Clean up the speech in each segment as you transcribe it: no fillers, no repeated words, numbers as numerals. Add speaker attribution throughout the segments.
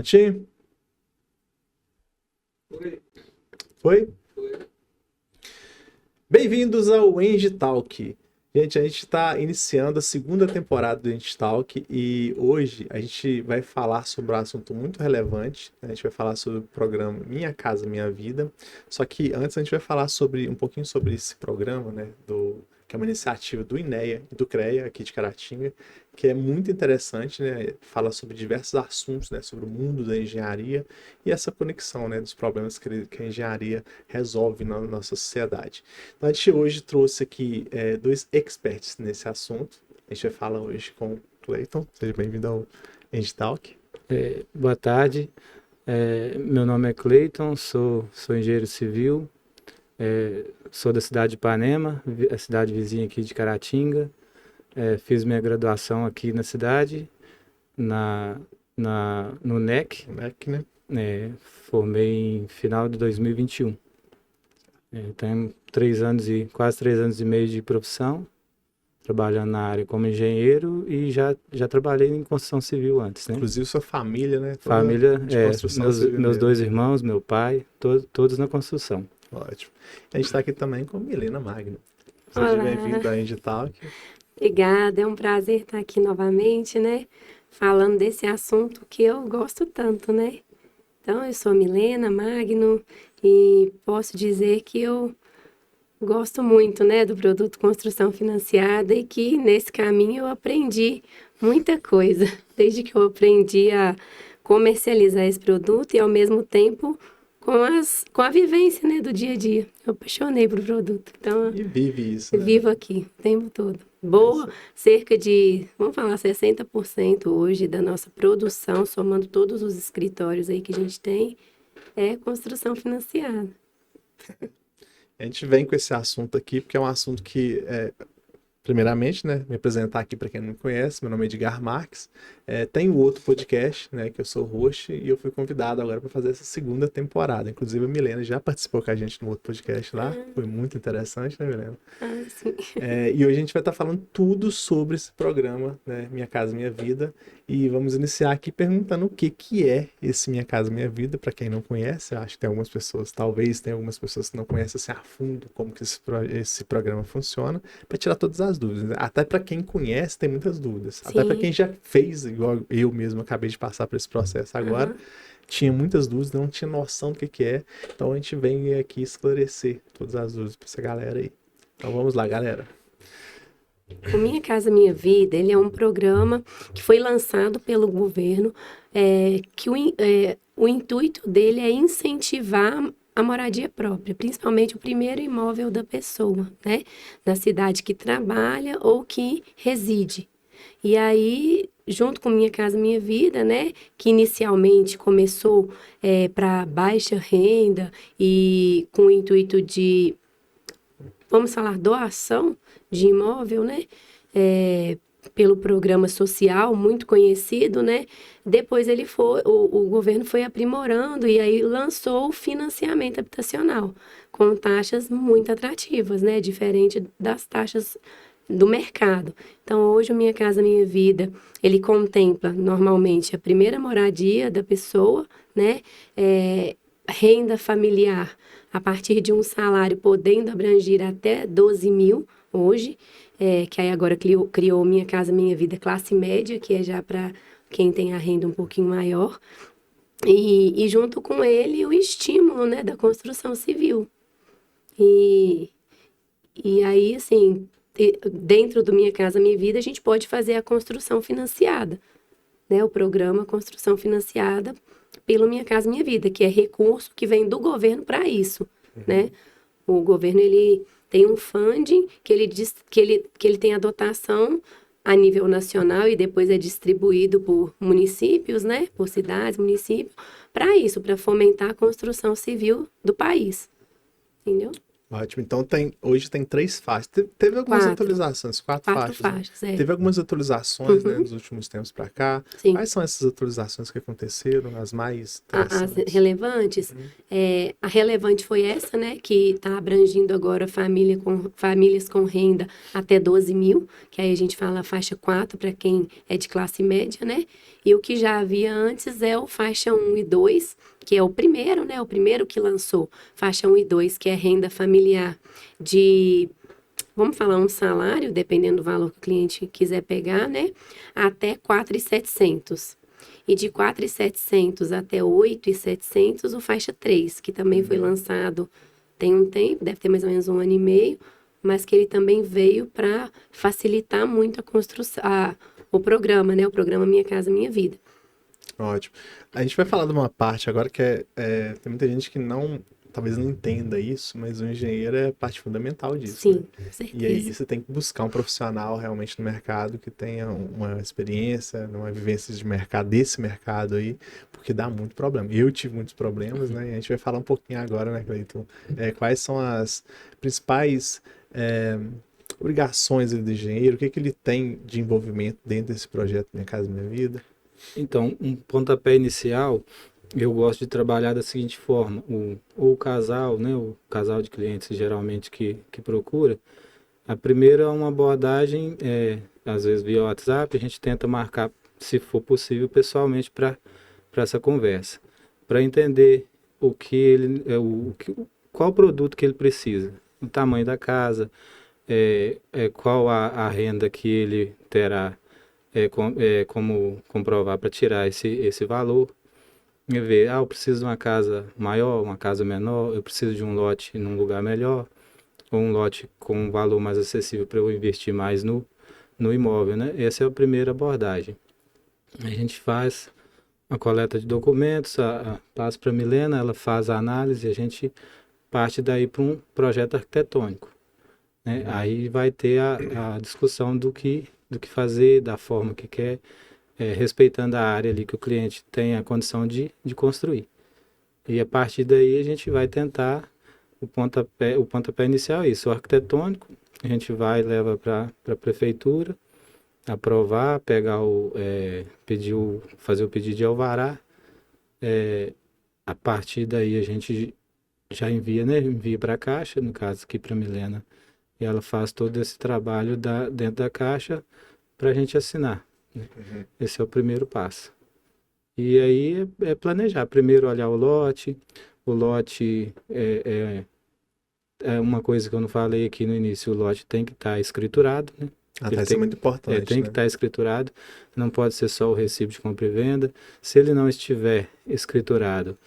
Speaker 1: Tim?
Speaker 2: Oi.
Speaker 1: Foi?
Speaker 2: Foi.
Speaker 1: Bem-vindos ao Eng Talk. Gente, a gente está iniciando a segunda temporada do Eng Talk e hoje a gente vai falar sobre um assunto muito relevante, né? A gente vai falar sobre o programa Minha Casa Minha Vida. Só que antes a gente vai falar um pouquinho sobre esse programa, né? Que é uma iniciativa do INEA e do CREA aqui de Caratinga, que é muito interessante, né? Fala sobre diversos assuntos, né? Sobre o mundo da engenharia e essa conexão, né? Dos problemas que a engenharia resolve na nossa sociedade. Então, a gente hoje trouxe aqui dois experts nesse assunto. A gente vai falar hoje com o Cleiton. Seja bem-vindo ao Eng Talk.
Speaker 3: Boa tarde, meu nome é Cleiton, sou engenheiro civil, sou da cidade de Ipanema, a cidade vizinha aqui de Caratinga. Fiz minha graduação aqui na cidade, no NEC,
Speaker 1: né?
Speaker 3: Formei em final de 2021. Tenho quase 3 anos e meio de profissão, trabalhando na área como engenheiro e já trabalhei em construção civil antes, né?
Speaker 1: Inclusive sua família, né?
Speaker 3: Família,
Speaker 1: de construção civil
Speaker 3: meus
Speaker 1: mesmo.
Speaker 3: 2 irmãos, meu pai, todos na construção.
Speaker 1: Ótimo. A gente está aqui também com Milena Magno.
Speaker 4: Olá.
Speaker 1: Seja bem-vindo ao Eng Talk.
Speaker 4: Obrigada, é um prazer estar aqui novamente, né? Falando desse assunto que eu gosto tanto, né? Então, eu sou Milena Magno e posso dizer que eu gosto muito, né, do produto construção financiada e que nesse caminho eu aprendi muita coisa, desde que eu aprendi a comercializar esse produto e ao mesmo tempo com a vivência, né, do dia a dia. Eu apaixonei por produto, então
Speaker 1: E vive isso,
Speaker 4: eu
Speaker 1: né?
Speaker 4: vivo aqui o tempo todo. Cerca de, vamos falar, 60% hoje da nossa produção, somando todos os escritórios aí que a gente tem, é construção financiada.
Speaker 1: A gente vem com esse assunto aqui porque é um assunto que, primeiramente, né, me apresentar aqui para quem não me conhece, meu nome é Edgar Marques, tenho outro podcast, né, que eu sou host e eu fui convidado agora para fazer essa segunda temporada. Inclusive a Milena já participou com a gente no outro podcast lá, foi muito interessante, né, Milena?
Speaker 4: Sim.
Speaker 1: E hoje a gente vai estar falando tudo sobre esse programa, né, Minha Casa Minha Vida, e vamos iniciar aqui perguntando o que é esse Minha Casa Minha Vida, para quem não conhece. Eu acho que tem algumas pessoas, talvez tenha algumas pessoas que não conhecem assim, a fundo como que esse programa funciona, para tirar todas as dúvidas, né? Até para quem conhece tem muitas dúvidas,
Speaker 4: Sim.
Speaker 1: até para quem já fez, igual eu mesmo acabei de passar por esse processo agora, tinha muitas dúvidas, não tinha noção do que é, então a gente vem aqui esclarecer todas as dúvidas para essa galera aí. Então vamos lá, galera.
Speaker 4: O Minha Casa Minha Vida, ele é um programa que foi lançado pelo governo, que o intuito dele é incentivar a moradia própria, principalmente o primeiro imóvel da pessoa, né? Na cidade que trabalha ou que reside. E aí, junto com Minha Casa Minha Vida, né? Que inicialmente começou para baixa renda e com o intuito de, vamos falar, doação de imóvel, né? Pelo programa social muito conhecido, né? Depois o governo foi aprimorando e aí lançou o financiamento habitacional com taxas muito atrativas, né? Diferente das taxas do mercado. Então, hoje o Minha Casa Minha Vida, ele contempla normalmente a primeira moradia da pessoa, né? Renda familiar a partir de um salário podendo abranger até 12 mil hoje, que aí agora criou Minha Casa Minha Vida classe média, que é já para quem tem a renda um pouquinho maior, e junto com ele o estímulo, né, da construção civil. E aí, assim, dentro do Minha Casa Minha Vida, a gente pode fazer a construção financiada, né, o programa Construção Financiada pelo Minha Casa Minha Vida, que é recurso que vem do governo para isso, né? O governo, ele tem um funding que ele tem a dotação a nível nacional e depois é distribuído por municípios, né? Por cidades, municípios, para isso, para fomentar a construção civil do país. Entendeu?
Speaker 1: Ótimo. Então hoje tem 3 faixas. Teve algumas
Speaker 4: 4.
Speaker 1: atualizações, 4
Speaker 4: 4
Speaker 1: faixas, né?
Speaker 4: faixas, é.
Speaker 1: Teve algumas atualizações, né,
Speaker 4: Uhum.
Speaker 1: nos últimos tempos para cá.
Speaker 4: Sim.
Speaker 1: Quais são essas atualizações que aconteceram, as mais
Speaker 4: As
Speaker 1: interessantes?
Speaker 4: relevantes, a relevante foi essa, né, que está abrangindo agora famílias com renda até 12 mil, que aí a gente fala faixa 4 para quem é de classe média, né? E o que já havia antes é o faixa 1 e 2, que é o primeiro, né? O primeiro que lançou, faixa 1 e 2, que é renda familiar de, vamos falar, um salário, dependendo do valor que o cliente quiser pegar, né? Até 4.700. E de 4.700 até 8.700, o faixa 3, que também foi lançado tem um tempo, deve ter mais ou menos 1 ano e meio, mas que ele também veio para facilitar muito a construção, o programa, né? O programa Minha Casa Minha Vida.
Speaker 1: Ótimo. A gente vai falar de uma parte agora que tem muita gente que talvez não entenda isso, mas o engenheiro é parte fundamental disso,
Speaker 4: Sim,
Speaker 1: né?
Speaker 4: com certeza.
Speaker 1: E aí você tem que buscar um profissional realmente no mercado que tenha uma experiência, uma vivência de mercado, desse mercado aí, porque dá muito problema. Eu tive muitos problemas, né? E a gente vai falar um pouquinho agora, né, Cleiton? Quais são as principais obrigações do engenheiro, o que ele tem de envolvimento dentro desse projeto Minha Casa Minha Vida?
Speaker 3: Então, um pontapé inicial, eu gosto de trabalhar da seguinte forma: o casal, né, o casal de clientes geralmente que procura, a primeira é uma abordagem, às vezes via WhatsApp, a gente tenta marcar, se for possível, pessoalmente para essa conversa, para entender o que ele, qual produto que ele precisa, o tamanho da casa, qual a renda que ele terá, como comprovar para tirar esse valor. E ver, eu preciso de uma casa maior, uma casa menor, eu preciso de um lote num lugar melhor, ou um lote com um valor mais acessível para eu investir mais no imóvel, né? Essa é a primeira abordagem. A gente faz a coleta de documentos, passa para a Milena, ela faz a análise e a gente parte daí para um projeto arquitetônico, né? Aí vai ter a discussão do que fazer, da forma que quer, respeitando a área ali que o cliente tem a condição de construir. E a partir daí a gente vai tentar o pontapé inicial é isso, o arquitetônico, a gente vai e leva para a prefeitura, aprovar, fazer o pedido de alvará. A partir daí a gente já envia, né? Envia para a Caixa, no caso aqui para a Milena, e ela faz todo esse trabalho dentro da Caixa para a gente assinar, né? Esse é o primeiro passo. E aí é planejar. Primeiro olhar o lote é uma coisa que eu não falei aqui no início, o lote tem que estar escriturado, né?
Speaker 1: Isso é muito importante,
Speaker 3: Tem que estar escriturado, não pode ser só o recibo de compra e venda. Se ele não estiver escriturado,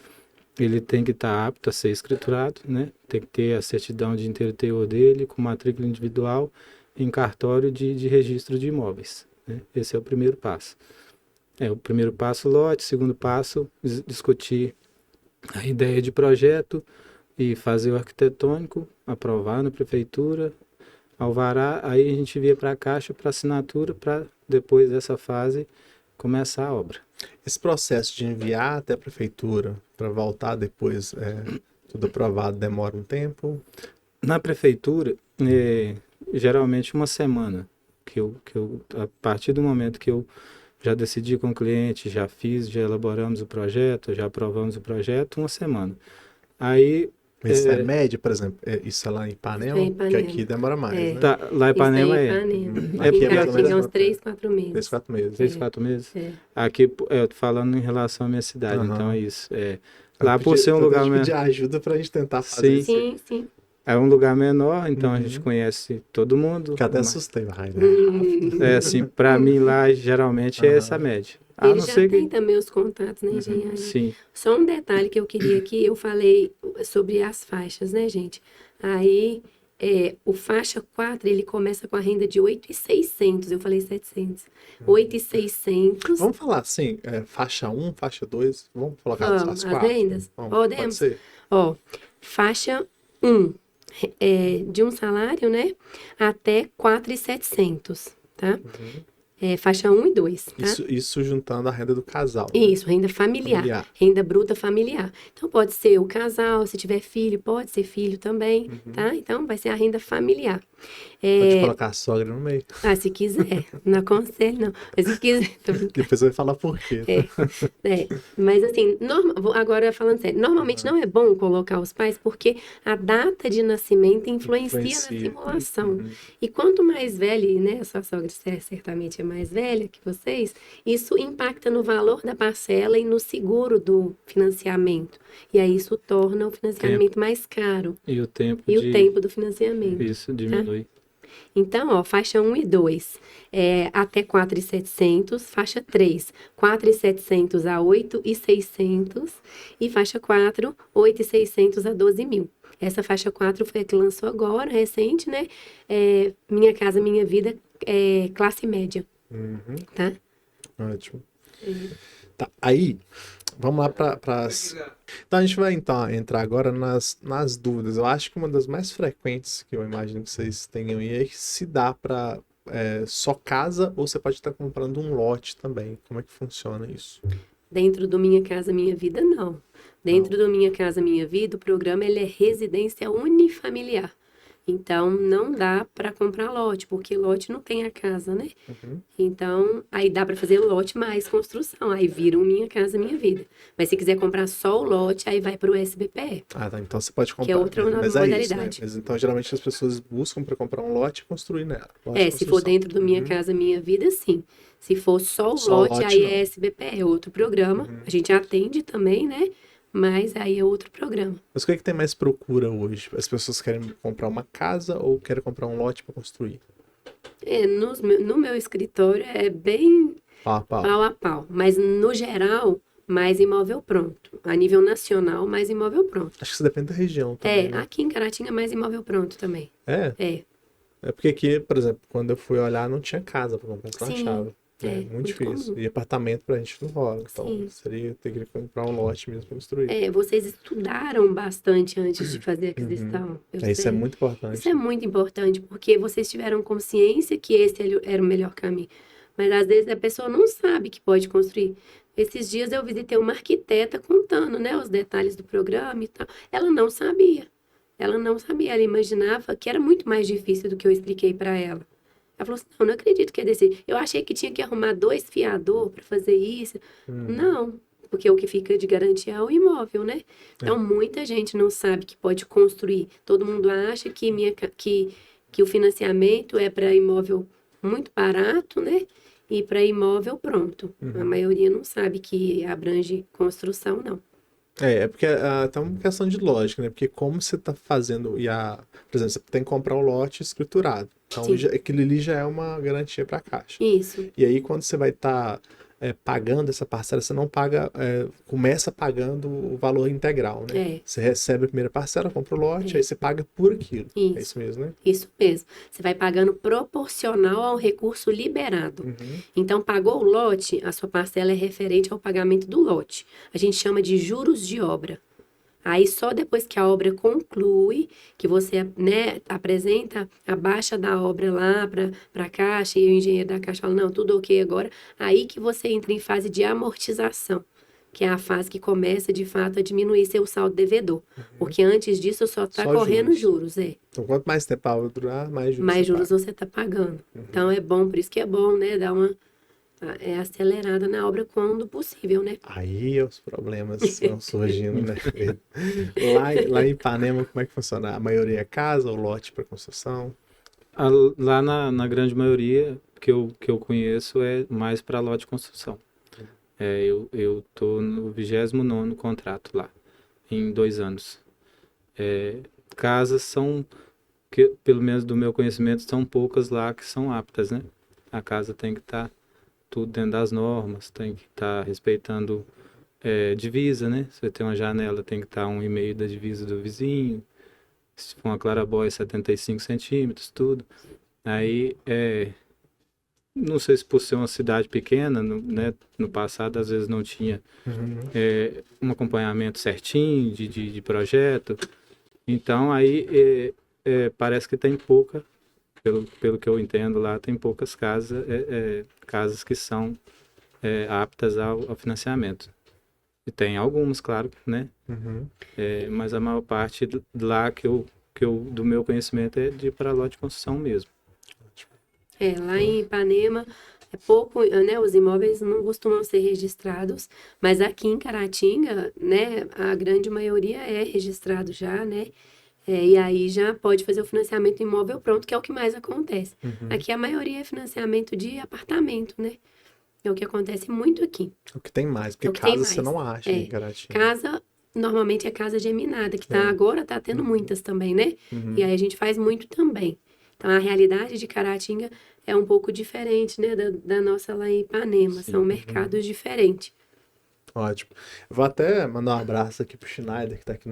Speaker 3: ele tem que estar apto a ser escriturado, né? Tem que ter a certidão de inteiro teor dele, com matrícula individual, em cartório de registro de imóveis, né? Esse é o primeiro passo. O primeiro passo, lote. Segundo passo, discutir a ideia de projeto e fazer o arquitetônico, aprovar na prefeitura, alvará, aí a gente via para a Caixa para assinatura, para depois dessa fase começar a obra.
Speaker 1: Esse processo de enviar até a prefeitura para voltar depois, tudo aprovado, demora um tempo?
Speaker 3: Na prefeitura, geralmente uma semana, a partir do momento que eu já decidi com o cliente, já elaboramos o projeto, já aprovamos o projeto, uma semana. Aí...
Speaker 1: Mas é média, por exemplo, isso é lá em Ipanema, porque aqui demora mais, né?
Speaker 3: Tá, lá em Ipanema
Speaker 1: Aqui é mais ou menos
Speaker 4: uns 3, 4 meses.
Speaker 1: 3, 4 meses.
Speaker 3: 3, 4 meses? Aqui, eu tô falando em relação à minha cidade, então é isso. Lá por ser um lugar menor...
Speaker 1: pedir ajuda pra gente tentar fazer isso.
Speaker 4: Sim.
Speaker 3: É um lugar menor, então a gente conhece todo mundo.
Speaker 1: Que até assustei.
Speaker 3: Assim, pra mim lá, geralmente é essa média.
Speaker 4: Ele já tem também os contatos, né, engenharia?
Speaker 3: Sim.
Speaker 4: Só um detalhe que eu queria aqui, eu falei sobre as faixas, né, gente? Aí, o faixa 4, ele começa com a renda de 8.600, eu falei 700. 8.600.
Speaker 1: Vamos falar assim, faixa 1, faixa 2, vamos colocar as 4?
Speaker 4: As rendas?
Speaker 1: Podemos? Pode ser.
Speaker 4: Faixa 1, de um salário, né, até 4.700, tá? faixa 1 e 2, tá?
Speaker 1: Isso juntando a renda do casal. Né?
Speaker 4: Isso, renda familiar, renda bruta familiar. Então, pode ser o casal, se tiver filho, pode ser filho também, tá? Então, vai ser a renda familiar.
Speaker 1: Pode colocar a sogra no meio.
Speaker 4: Se quiser, não aconselho, não. Mas se quiser, tô brincando.
Speaker 1: Depois vai falar por quê.
Speaker 4: Mas assim, agora falando sério, normalmente não é bom colocar os pais porque a data de nascimento influencia na simulação. E quanto mais velha, né, a sua sogra certamente é mais velha que vocês, isso impacta no valor da parcela e no seguro do financiamento. E aí isso torna o financiamento mais caro.
Speaker 3: E o tempo
Speaker 4: do financiamento.
Speaker 3: Isso diminui.
Speaker 4: Tá? Então, faixa 1 e 2, até 4.700, faixa 3, 4.700 a 8.600 e faixa 4, 8.600 a 12.000. Essa faixa 4 foi a que lançou agora, recente, né? Minha Casa Minha Vida, classe média. Tá?
Speaker 1: Ótimo. Tá, aí, vamos lá para Então, a gente vai entrar agora nas dúvidas. Eu acho que uma das mais frequentes que eu imagino que vocês tenham aí é que se dá para só casa ou você pode estar comprando um lote também. Como é que funciona isso?
Speaker 4: Dentro do Minha Casa Minha Vida, não. Dentro do Minha Casa Minha Vida, o programa ele é residência unifamiliar. Então, não dá para comprar lote, porque lote não tem a casa, né? Então, aí dá para fazer lote mais construção. Aí vira um Minha Casa Minha Vida. Mas se quiser comprar só o lote, aí vai para o SBPE.
Speaker 1: Ah, tá. Então você pode comprar.
Speaker 4: Que é outra modalidade.
Speaker 1: É isso, né? Mas, então, geralmente as pessoas buscam para comprar um lote e construir nela.
Speaker 4: Se for dentro do Minha Casa Minha Vida, sim. Se for só o lote, aí não. É SBPE, é outro programa. A gente atende também, né? Mas aí é outro programa.
Speaker 1: Mas o que é que tem mais procura hoje? As pessoas querem comprar uma casa ou querem comprar um lote para construir?
Speaker 4: No meu escritório é bem pau a pau. Mas no geral, mais imóvel pronto. A nível nacional, mais imóvel pronto.
Speaker 1: Acho que isso depende da região também. Né?
Speaker 4: Aqui em Caratinga, mais imóvel pronto também.
Speaker 1: É porque aqui, por exemplo, quando eu fui olhar, não tinha casa para comprar, não achava. Muito difícil. Comum. E apartamento pra gente não rola. Então, seria ter que comprar um lote mesmo para construir.
Speaker 4: Vocês estudaram bastante antes de fazer a aquisição.
Speaker 1: Isso é muito importante.
Speaker 4: Isso é muito importante, porque vocês tiveram consciência que esse era o melhor caminho. Mas, às vezes, a pessoa não sabe que pode construir. Esses dias eu visitei uma arquiteta contando, né, os detalhes do programa e tal. Ela não sabia. Ela imaginava que era muito mais difícil do que eu expliquei para ela. Ela falou assim, não acredito que é desse. Eu achei que tinha que arrumar 2 fiador para fazer isso. Não, porque o que fica de garantia é o imóvel, né? Então, muita gente não sabe que pode construir. Todo mundo acha que o financiamento é para imóvel muito barato, né? E para imóvel pronto. A maioria não sabe que abrange construção, não.
Speaker 1: Porque tem uma questão de lógica, né? Porque como você está fazendo, por exemplo, você tem que comprar um lote escriturado. Então, aquilo ali já é uma garantia para a Caixa.
Speaker 4: Isso.
Speaker 1: E aí, quando você vai estar pagando essa parcela, você não paga, começa pagando o valor integral, né? Você recebe a primeira parcela, compra o lote, aí você paga por aquilo.
Speaker 4: Isso.
Speaker 1: É isso mesmo, né?
Speaker 4: Isso mesmo. Você vai pagando proporcional ao recurso liberado. Então, pagou o lote, a sua parcela é referente ao pagamento do lote. A gente chama de juros de obra. Aí, só depois que a obra conclui, que você, né, apresenta a baixa da obra lá para a Caixa, e o engenheiro da Caixa fala, não, tudo ok agora, aí que você entra em fase de amortização, que é a fase que começa, de fato, a diminuir seu saldo devedor. Porque antes disso, só está correndo juros.
Speaker 1: Então, quanto mais tempo a obra durar, mais juros
Speaker 4: mais juros você está pagando. Então, é bom, por isso que é bom, né, dar uma acelerada na obra quando possível, né?
Speaker 1: Aí os problemas vão surgindo, né? Lá em Ipanema, como é que funciona? A maioria é casa ou lote para construção?
Speaker 3: Lá na grande maioria que eu conheço é mais para lote de construção. Eu tô no 29º contrato lá, em 2 anos. Casas são, que, pelo menos do meu conhecimento, são poucas lá que são aptas, né? A casa tem que estar tudo dentro das normas, tem que estar respeitando divisa, né? Se você tem uma janela, tem que estar 1,5 da divisa do vizinho. Se for uma clarabóia, 75 centímetros, tudo. Aí, não sei se por ser uma cidade pequena, né? No passado, às vezes não tinha um acompanhamento certinho de projeto. Então, aí, parece que tem pouca pelo que eu entendo lá, tem poucas casas, casas que são aptas ao financiamento. E tem algumas, claro, né?
Speaker 1: Uhum.
Speaker 3: Mas a maior parte lá do meu conhecimento é para lote de construção mesmo.
Speaker 4: Lá em Ipanema é pouco, né? Os imóveis não costumam ser registrados, mas aqui em Caratinga, né? A grande maioria é registrado já, né? E aí já pode fazer o financiamento imóvel pronto, que é o que mais acontece.
Speaker 1: Uhum.
Speaker 4: Aqui a maioria é financiamento de apartamento, né? É o que acontece muito aqui.
Speaker 1: O que tem mais, porque
Speaker 4: É o que tem
Speaker 1: casa você
Speaker 4: mais.
Speaker 1: não acha em Caratinga.
Speaker 4: Casa, normalmente é casa geminada, que agora tá tendo muitas também, né?
Speaker 1: Uhum.
Speaker 4: E aí a gente faz muito também. Então a realidade de Caratinga é um pouco diferente, né, da nossa lá em Ipanema.
Speaker 3: Sim.
Speaker 4: São mercados diferentes.
Speaker 1: Ótimo. Eu vou até mandar um abraço aqui pro Schneider, que tá aqui